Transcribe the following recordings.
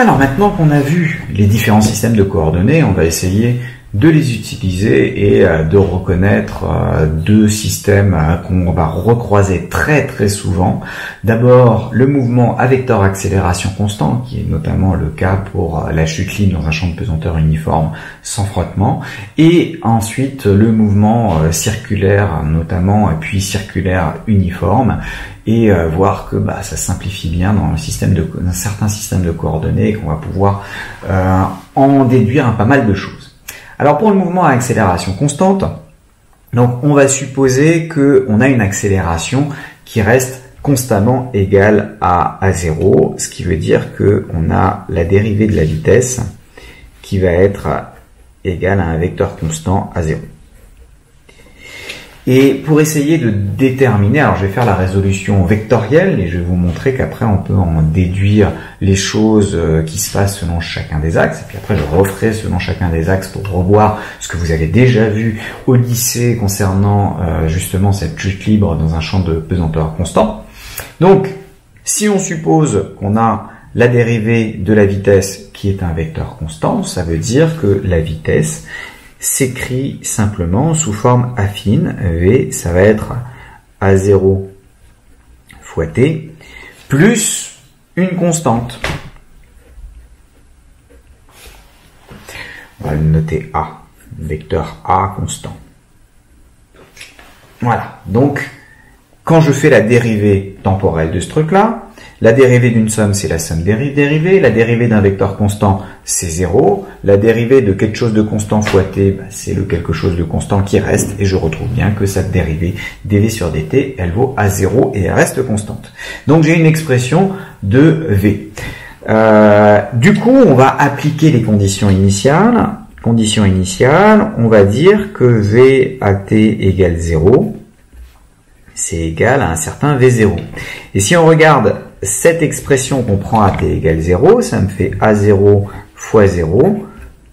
Alors maintenant qu'on a vu les différents systèmes de coordonnées, on va essayer de les utiliser et de reconnaître deux systèmes qu'on va recroiser très très souvent. D'abord le mouvement à vecteur accélération constant, qui est notamment le cas pour la chute libre dans un champ de pesanteur uniforme sans frottement, et ensuite le mouvement circulaire notamment, et puis circulaire uniforme, et voir que ça simplifie bien dans un certain système de coordonnées et qu'on va pouvoir en déduire pas mal de choses. Alors pour le mouvement à accélération constante, donc on va supposer qu'on a une accélération qui reste constamment égale à 0, ce qui veut dire qu'on a la dérivée de la vitesse qui va être égale à un vecteur constant à 0. Et pour essayer de déterminer, alors je vais faire la résolution vectorielle et je vais vous montrer qu'après on peut en déduire les choses qui se passent selon chacun des axes. Et puis après je referai selon chacun des axes pour revoir ce que vous avez déjà vu au lycée concernant justement cette chute libre dans un champ de pesanteur constant. Donc si on suppose qu'on a la dérivée de la vitesse qui est un vecteur constant, ça veut dire que la vitesse s'écrit simplement sous forme affine. V, ça va être A0 fois T, plus une constante. On va le noter A, vecteur A constant. Voilà, donc quand je fais la dérivée temporelle de ce truc-là, la dérivée d'une somme, c'est la somme des dérivées. La dérivée d'un vecteur constant, c'est 0. La dérivée de quelque chose de constant fois t, c'est le quelque chose de constant qui reste. Et je retrouve bien que cette dérivée dv sur dt, elle vaut à 0 et elle reste constante. Donc j'ai une expression de v. Du coup, on va appliquer les conditions initiales. Condition initiale, on va dire que v à t égale 0. C'est égal à un certain v0. Et si on regarde cette expression qu'on prend à t égale 0, ça me fait a0 fois 0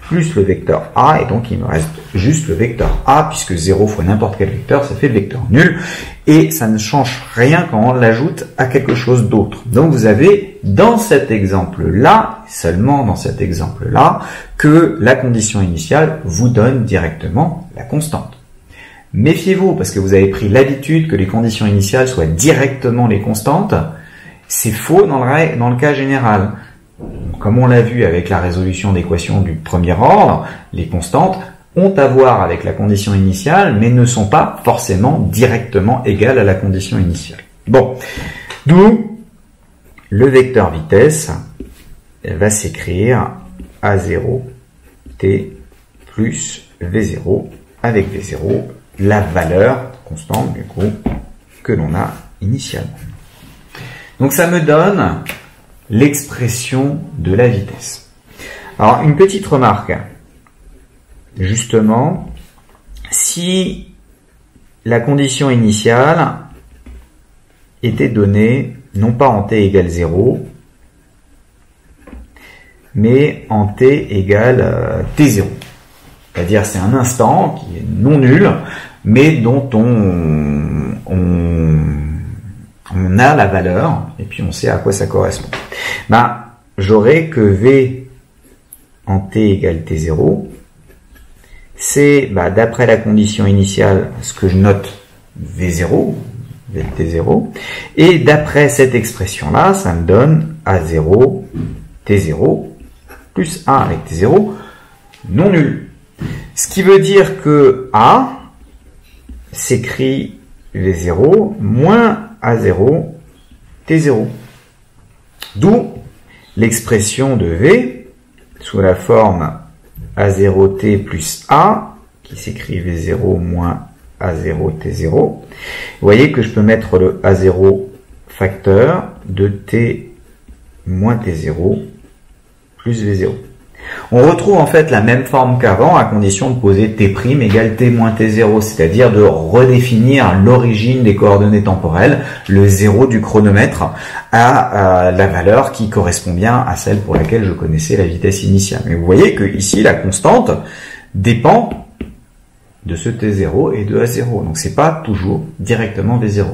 plus le vecteur a, et donc il me reste juste le vecteur a, puisque 0 fois n'importe quel vecteur, ça fait le vecteur nul, et ça ne change rien quand on l'ajoute à quelque chose d'autre. Donc vous avez dans cet exemple-là, seulement dans cet exemple-là, que la condition initiale vous donne directement la constante. Méfiez-vous, parce que vous avez pris l'habitude que les conditions initiales soient directement les constantes. C'est faux dans le cas général. Comme on l'a vu avec la résolution d'équations du premier ordre, les constantes ont à voir avec la condition initiale, mais ne sont pas forcément directement égales à la condition initiale. Bon, d'où le vecteur vitesse va s'écrire A0 t plus V0 avec V0, la valeur constante du coup que l'on a initialement. Donc ça me donne l'expression de la vitesse. Alors une petite remarque, justement, si la condition initiale était donnée non pas en t égale 0, mais en t égale t0. C'est-à-dire c'est un instant qui est non nul, mais dont on a la valeur, et puis on sait à quoi ça correspond. J'aurai que V en t égale t0, c'est d'après la condition initiale, ce que je note V0, T0, et d'après cette expression-là, ça me donne A0, T0, plus 1 avec T0, non nul. Ce qui veut dire que A s'écrit V0 moins A0, T0. D'où l'expression de V sous la forme A0T plus A, qui s'écrit V0 moins A0, T0. Vous voyez que je peux mettre le A0 facteur de T moins T0 plus V0. On retrouve en fait la même forme qu'avant à condition de poser T' égale T moins T0, c'est-à-dire de redéfinir l'origine des coordonnées temporelles, le 0 du chronomètre, à la valeur qui correspond bien à celle pour laquelle je connaissais la vitesse initiale. Mais vous voyez que ici la constante dépend de ce T0 et de A0, donc c'est pas toujours directement V0.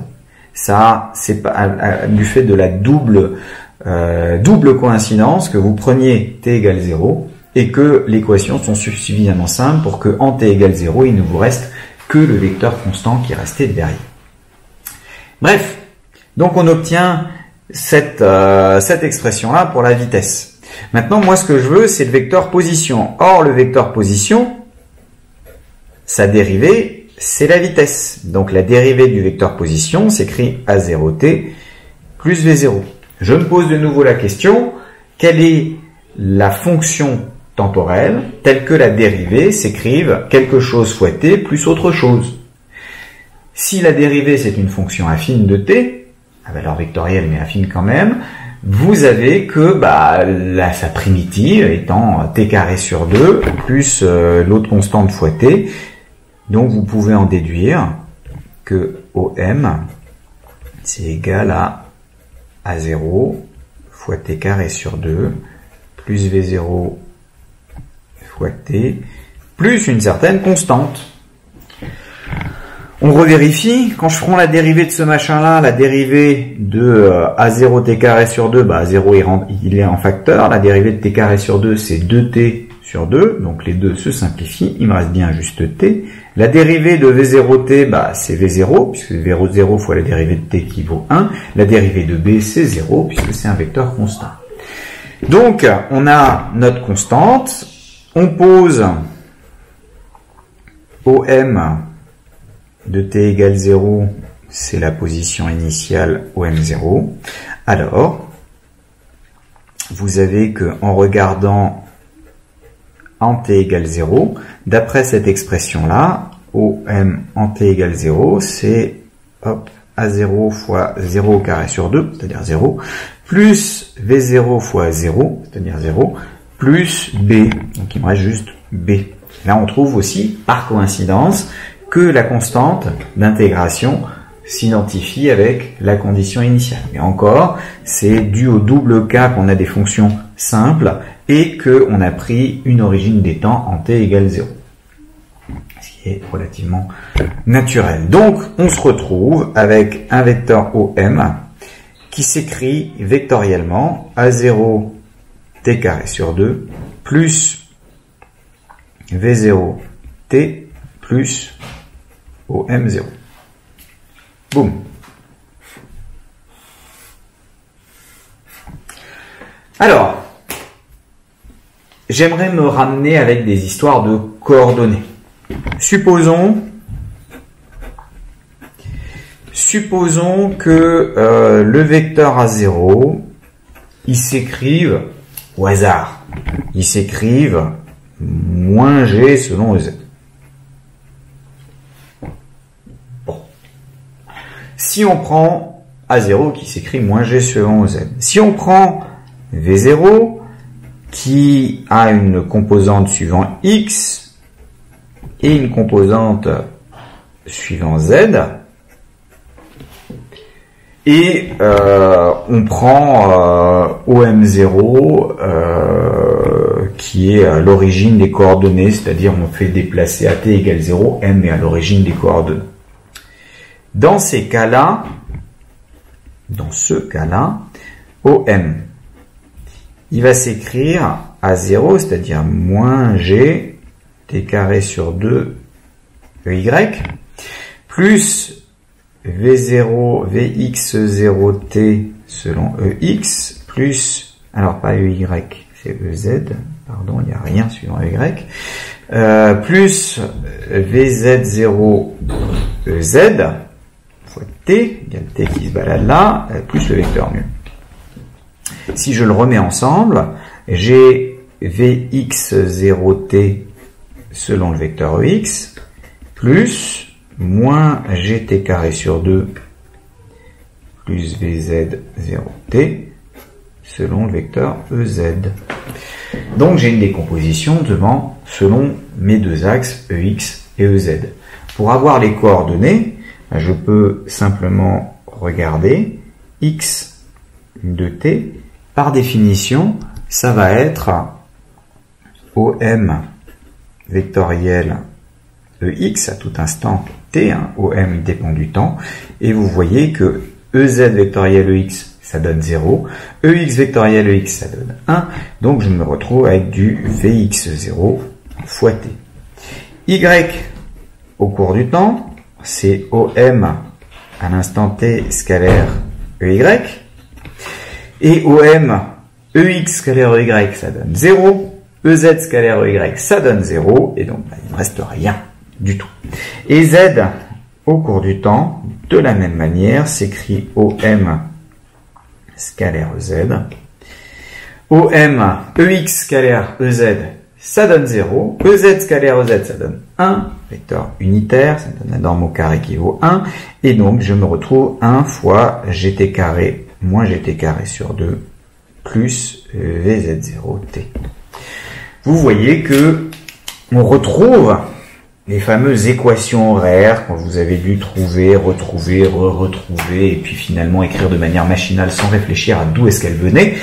Ça, c'est pas du fait de la double double coïncidence que vous preniez t égale 0 et que l'équation sont suffisamment simples pour que en t égale 0, il ne vous reste que le vecteur constant qui restait derrière. Bref, donc on obtient cette expression-là pour la vitesse. Maintenant, moi, ce que je veux, c'est le vecteur position. Or, le vecteur position, sa dérivée, c'est la vitesse. Donc, la dérivée du vecteur position s'écrit A0t plus V0. Je me pose de nouveau la question, quelle est la fonction temporelle telle que la dérivée s'écrive quelque chose fois t plus autre chose? Si la dérivée, c'est une fonction affine de t, à valeur vectorielle mais affine quand même, vous avez que sa primitive étant t carré sur 2 plus l'autre constante fois t. Donc vous pouvez en déduire que OM c'est égal à A0 fois t carré sur 2 plus V0 fois t plus une certaine constante. On revérifie, quand je prends la dérivée de ce machin-là, la dérivée de A0 t carré sur 2, A0 il est en facteur, la dérivée de t carré sur 2 c'est 2t sur 2, donc les deux se simplifient, il me reste bien juste t. La dérivée de V0t, c'est V0, puisque V0 fois la dérivée de t qui vaut 1. La dérivée de B, c'est 0, puisque c'est un vecteur constant. Donc, on a notre constante, on pose OM de t égale 0, c'est la position initiale OM0. Alors, vous avez que en regardant en t égale 0, d'après cette expression-là, OM en t égale 0, c'est A0 fois 0 au carré sur 2, c'est-à-dire 0, plus V0 fois 0, c'est-à-dire 0, plus B, donc il me reste juste B. Là, on trouve aussi, par coïncidence, que la constante d'intégration s'identifie avec la condition initiale. Mais encore, c'est dû au double cas qu'on a des fonctions simples et qu'on a pris une origine des temps en t égale 0. Ce qui est relativement naturel. Donc, on se retrouve avec un vecteur OM qui s'écrit vectoriellement A0 t carré sur 2 plus V0 t plus OM0. Boum. Alors, j'aimerais me ramener avec des histoires de coordonnées. Supposons que le vecteur A0, il s'écrive au hasard. Il s'écrive moins g selon EZ. Bon. Si on prend A0 qui s'écrit moins g selon EZ, si on prend V0 qui a une composante suivant x et une composante suivant z, et on prend OM0 qui est l'origine des coordonnées, c'est-à-dire on fait déplacer à t égale 0, m est à l'origine des coordonnées. Dans ces cas-là, OM, il va s'écrire à 0, c'est-à-dire moins g t carré sur 2 EY, plus V0, Vx0t selon EX, plus, alors pas EY, c'est EZ, pardon, il n'y a rien suivant EY, plus Vz0 EZ, fois t, il y a le t qui se balade là, plus le vecteur mu. Si je le remets ensemble, j'ai Vx0t selon le vecteur Ex, plus moins gt carré sur 2 plus vz0t selon le vecteur ez. Donc j'ai une décomposition selon mes deux axes ex et ez. Pour avoir les coordonnées, je peux simplement regarder x de t. Par définition, ça va être OM vectoriel EX à tout instant t, OM dépend du temps, et vous voyez que EZ vectoriel EX ça donne 0. EX vectoriel EX, ça donne 1. Donc, je me retrouve avec du VX0 fois T. Y, au cours du temps, c'est OM à l'instant T scalaire EY. Et OM, EX scalaire EY, ça donne 0. EZ scalaire EY, ça donne 0. Et donc, il ne reste rien du tout. Et Z, au cours du temps, de la même manière, s'écrit OM scalaire EZ. OM, EX scalaire EZ, ça donne 0. EZ scalaire EZ, ça donne 1. Vecteur unitaire, ça donne la norme au carré qui vaut 1. Et donc, je me retrouve 1 fois GT carré moins GT carré sur 2 plus VZ0T. Vous voyez que on retrouve les fameuses équations horaires que vous avez dû trouver, retrouver, retrouver et puis finalement écrire de manière machinale sans réfléchir à d'où est-ce qu'elles venaient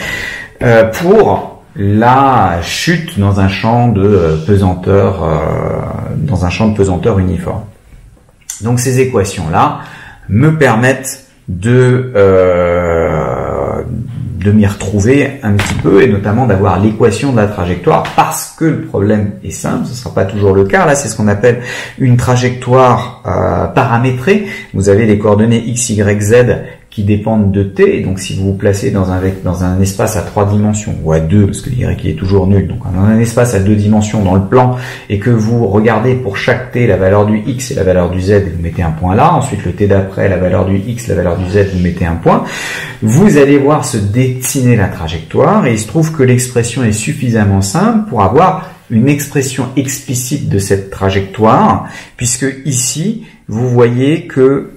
pour la chute dans un champ de pesanteur uniforme. Donc ces équations-là me permettent de m'y retrouver un petit peu et notamment d'avoir l'équation de la trajectoire parce que le problème est simple, ce ne sera pas toujours le cas. Là, c'est ce qu'on appelle une trajectoire paramétrée. Vous avez les coordonnées x, y, z qui dépendent de t. Et donc, si vous vous placez dans un espace à 3 dimensions ou à 2, parce que y est toujours nul, donc dans un espace à 2 dimensions dans le plan et que vous regardez pour chaque t la valeur du x et la valeur du z et vous mettez un point là, ensuite le t d'après, la valeur du x, la valeur du z, vous mettez un point, vous allez voir se dessiner la trajectoire et il se trouve que l'expression est suffisamment simple pour avoir une expression explicite de cette trajectoire, puisque ici, vous voyez que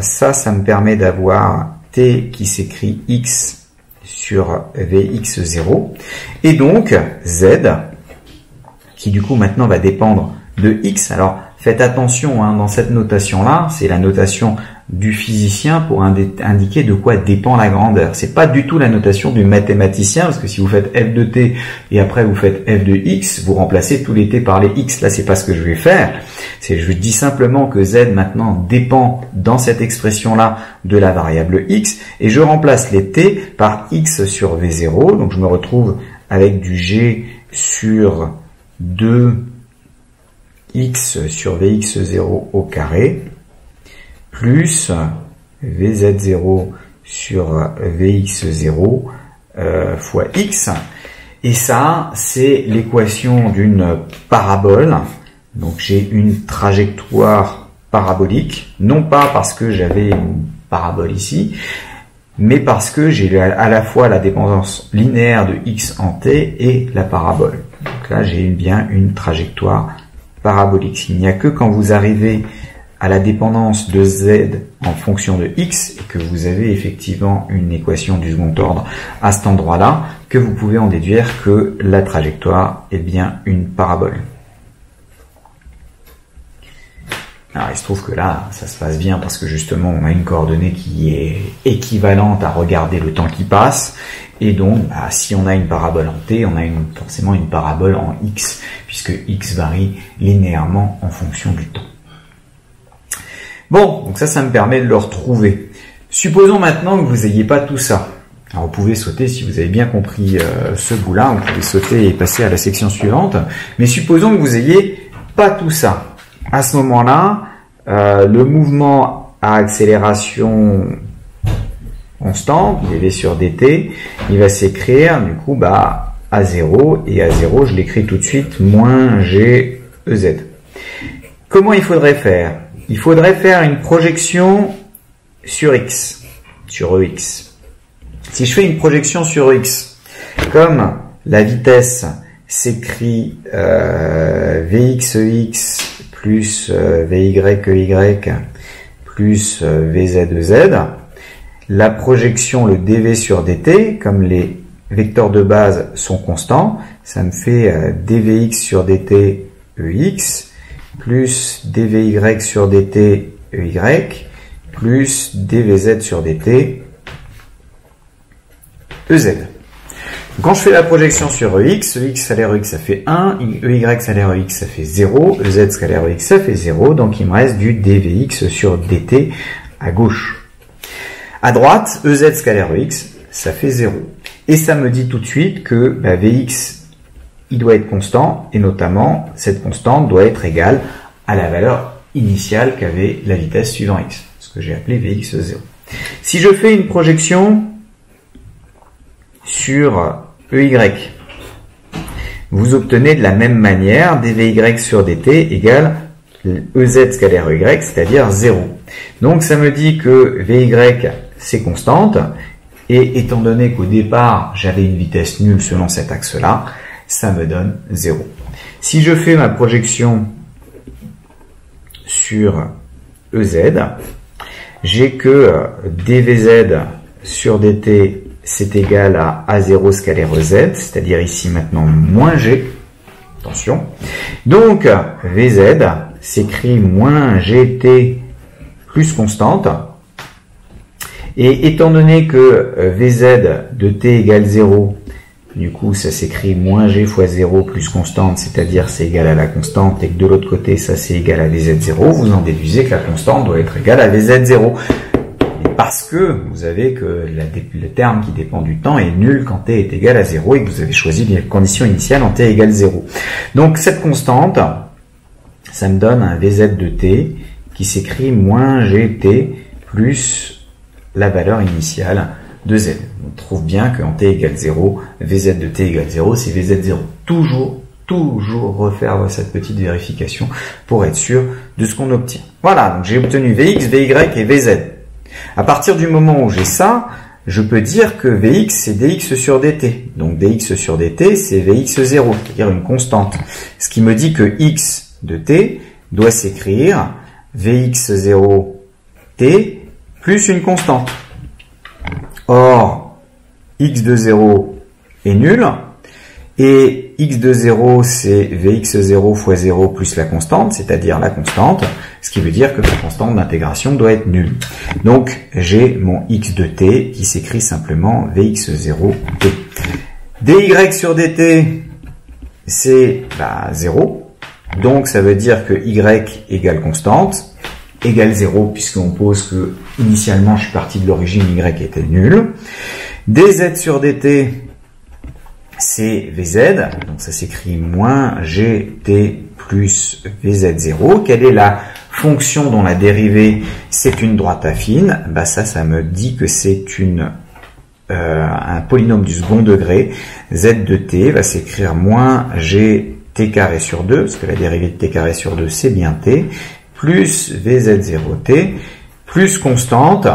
ça me permet d'avoir t qui s'écrit x sur vx0, et donc z, qui du coup maintenant va dépendre de x. Alors faites attention, hein, dans cette notation-là, c'est la notation du physicien pour indiquer de quoi dépend la grandeur. C'est pas du tout la notation du mathématicien, parce que si vous faites f de t et après vous faites f de x, vous remplacez tous les t par les x. Là, c'est pas ce que je vais faire. Je dis simplement que z maintenant dépend dans cette expression-là de la variable x et je remplace les t par x sur v0. Donc je me retrouve avec du g sur 2x sur vx0 au carré plus vz0 sur vx0 fois x. Et ça, c'est l'équation d'une parabole. Donc j'ai une trajectoire parabolique, non pas parce que j'avais une parabole ici, mais parce que j'ai à la fois la dépendance linéaire de x en t et la parabole. Donc là, j'ai bien une trajectoire parabolique. Il n'y a que quand vous arrivez à la dépendance de z en fonction de x et que vous avez effectivement une équation du second ordre à cet endroit-là que vous pouvez en déduire que la trajectoire est bien une parabole. Alors il se trouve que là, ça se passe bien parce que justement on a une coordonnée qui est équivalente à regarder le temps qui passe et donc si on a une parabole en t, on a forcément une parabole en x puisque x varie linéairement en fonction du temps. Bon, donc ça me permet de le retrouver. Supposons maintenant que vous n'ayez pas tout ça. Alors vous pouvez sauter, si vous avez bien compris ce bout-là, vous pouvez sauter et passer à la section suivante. Mais supposons que vous n'ayez pas tout ça. À ce moment-là, le mouvement à accélération constante, dv sur dt, il va s'écrire du coup à 0, et à 0, je l'écris tout de suite, moins g ez. Comment il faudrait faire? Il faudrait faire une projection sur x, sur ex. Si je fais une projection sur x, comme la vitesse s'écrit vxex plus vyey plus vzez, la projection, le dv sur dt, comme les vecteurs de base sont constants, ça me fait dvx sur dt ex plus dvy sur dt ey plus dvz sur dt ez. Quand je fais la projection sur ex scalaire ex ça fait 1, ey scalaire ex ça fait 0, ez scalaire ex ça fait 0, donc il me reste du dvx sur dt à gauche. À droite, EZ scalaire EX, ça fait 0. Et ça me dit tout de suite que Vx, il doit être constant, et notamment, cette constante doit être égale à la valeur initiale qu'avait la vitesse suivant x, ce que j'ai appelé Vx0. Si je fais une projection sur EY, vous obtenez de la même manière dVy sur dt égale EZ scalaire EY, c'est-à-dire 0. Donc ça me dit que Vy c'est constante, et étant donné qu'au départ j'avais une vitesse nulle selon cet axe-là, ça me donne 0. Si je fais ma projection sur EZ, j'ai que dVz sur dt c'est égal à A0 scalaire EZ, c'est-à-dire ici maintenant moins G. Attention. Donc, Vz s'écrit moins Gt plus constante. Et étant donné que Vz de t égale 0, du coup ça s'écrit moins G fois 0 plus constante, c'est-à-dire c'est égal à la constante, et que de l'autre côté ça c'est égal à Vz0, vous en déduisez que la constante doit être égale à Vz0. Parce que vous avez que le terme qui dépend du temps est nul quand t est égal à 0 et que vous avez choisi les conditions initiales en t égale 0. Donc cette constante, ça me donne un Vz de t qui s'écrit moins Gt plus la valeur initiale de z. On trouve bien qu'en t égale 0, Vz de t égale 0, c'est Vz0. Toujours refaire cette petite vérification pour être sûr de ce qu'on obtient. Voilà, donc j'ai obtenu Vx, Vy et Vz. À partir du moment où j'ai ça, je peux dire que Vx c'est dx sur dt. Donc dx sur dt c'est Vx0, c'est-à-dire une constante. Ce qui me dit que x de t doit s'écrire Vx0 t plus une constante. Or, x de 0 est nul, et x de 0 c'est Vx0 fois 0 plus la constante, c'est-à-dire la constante, ce qui veut dire que la constante d'intégration doit être nulle. Donc j'ai mon x de t qui s'écrit simplement Vx0 t. dy sur dt c'est 0, donc ça veut dire que y égale constante, égale 0 puisqu'on pose que initialement je suis parti de l'origine, y était nul. dz sur dt c'est Vz, donc ça s'écrit moins Gt plus Vz0. Quelle est la fonction dont la dérivée c'est une droite affine? Ça me dit que c'est un polynôme du second degré. Z de t va s'écrire moins Gt carré sur 2, parce que la dérivée de t carré sur 2 c'est bien t, plus Vz0t, plus constante.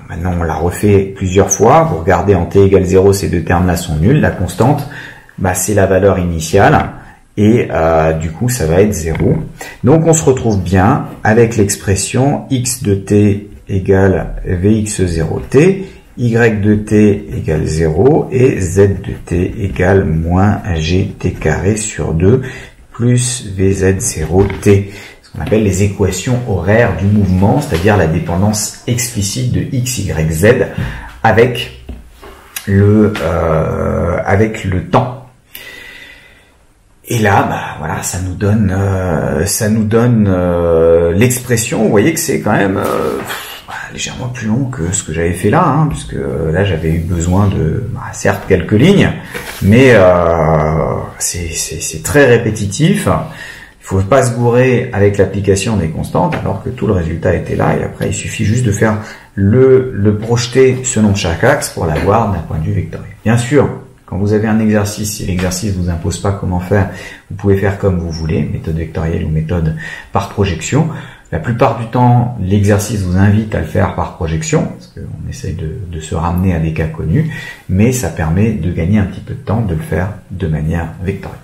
Maintenant, on l'a refait plusieurs fois. Vous regardez, en t égale 0, ces deux termes-là sont nuls. La constante, c'est la valeur initiale. Et du coup, ça va être 0. Donc, on se retrouve bien avec l'expression x de t égale Vx0t, y de t égale 0 et z de t égale moins gt carré sur 2 plus Vz0t. On appelle les équations horaires du mouvement, c'est-à-dire la dépendance explicite de x, y, z avec le temps. Et là, voilà, ça nous donne l'expression. Vous voyez que c'est quand même légèrement plus long que ce que j'avais fait là, puisque là j'avais eu besoin de, certes quelques lignes, mais c'est très répétitif. Il ne faut pas se gourer avec l'application des constantes alors que tout le résultat était là et après il suffit juste de faire le projeter selon chaque axe pour l'avoir d'un point de vue vectoriel. Bien sûr, quand vous avez un exercice, si l'exercice ne vous impose pas comment faire, vous pouvez faire comme vous voulez, méthode vectorielle ou méthode par projection. La plupart du temps, l'exercice vous invite à le faire par projection, parce qu'on essaye de se ramener à des cas connus, mais ça permet de gagner un petit peu de temps de le faire de manière vectorielle.